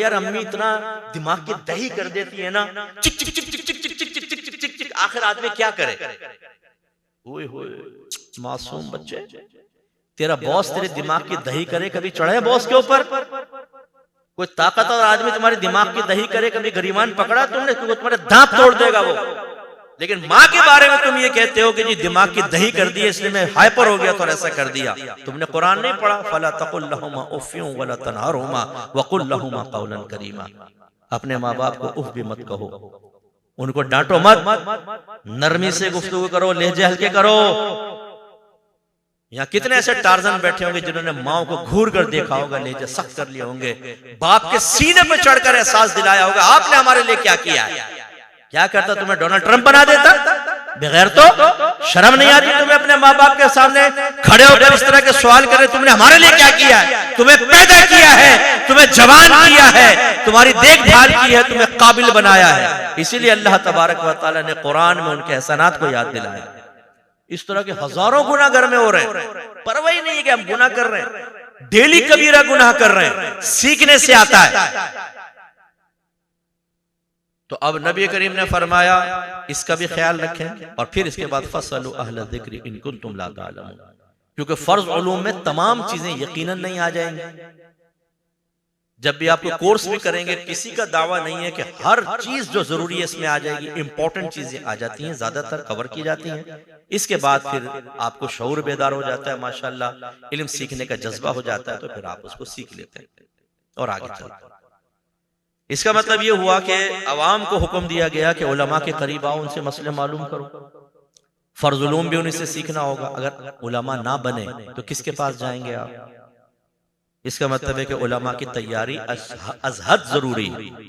यार अम्मी इतना दिमाग की दही कर देती है ना, चिक चिक चिक चिक चिक चिक चिक चिक चिक चिक चिक, आखिर आदमी क्या करे। ओए होए मासूम बच्चे, तेरा बॉस तेरे दिमाग की दही करे, कभी चढ़े बॉस के ऊपर? कोई ताकतवर आदमी तुम्हारे दिमाग की दही करे, कभी गरीबान पकड़ा तुमने, तुम्हारे दांत तोड़ देगा वो। लेकिन माँ के बारे में तुम ये कहते हो कि जी दिमाग की दही कर दी इसलिए मैं हाइपर हो गया तो ऐसा कर दिया। तुमने कुरान नहीं पढ़ा? फला तकुल लहुमा उफ़्फ़िन वला तनहरहुमा वकुल लहुमा क़ौलन करीमा। अपने माँ बाप को उफ भी मत कहो, उनको डांटो मत, नरमी से गुफ्तगू करो, लहजे हल्के करो। यहाँ कितने ऐसे टार्जन बैठे होंगे जिन्होंने माओ को घूर कर देखा होगा, लहजे सख्त कर लिए होंगे, बाप के सीने पे चढ़कर एहसास दिलाया होगा आपने हमारे लिए क्या किया है। क्या करता? तुम्हें डोनाल्ड ट्रंप बना देता? बगैर तो शर्म नहीं आती तुम्हें अपने माँ बाप के सामने खड़े होकर इस तरह के सवाल करे, तुमने हमारे लिए क्या किया है? तुम्हें पैदा किया है, तुम्हें जवान किया है, तुम्हारी देखभाल की है, तुम्हें काबिल बनाया है। इसीलिए अल्लाह तबारक व तआला ने कुरान में उनके एहसानात को याद दिलाया। इस तरह के हजारों गुनाह घर में हो रहे हैं, परवाह ही नहीं है कि हम गुनाह कर रहे हैं, डेली कबीरा गुनाह कर रहे हैं, सीखने से आता है। तो अब नबी करीम ने फरमाया इसका भी ख्याल रखें, और फिर इसके बाद फसलु अहल ज़िक्र इन कुंतुम ला तालमून, क्योंकि फर्ज उलूम में तमाम चीजें यकीनन नहीं आ जाएंगी। जब भी आपको कोर्स भी करेंगे, किसी का दावा नहीं है कि हर चीज जो जरूरी है इसमें आ जाएगी। इंपॉर्टेंट चीजें आ जाती हैं, ज्यादातर कवर की जाती हैं। इसके बाद फिर आपको शऊर बेदार हो जाता है, माशाल्लाह इल्म सीखने का जज्बा हो जाता है, तो फिर आप उसको सीख लेते हैं और आगे चलते हैं। इसका मतलब ये हुआ कि अवाम को हुक्म दिया गया कि उलमा के करीब आओ, उनसे मसले मालूम करो, फर्ज उलूम भी उन्हीं से सीखना होगा। अगर उलमा ना बने तो किसके पास जाएंगे आप? इसका मतलब है कि उलमा की तैयारी अज़हद जरूरी है।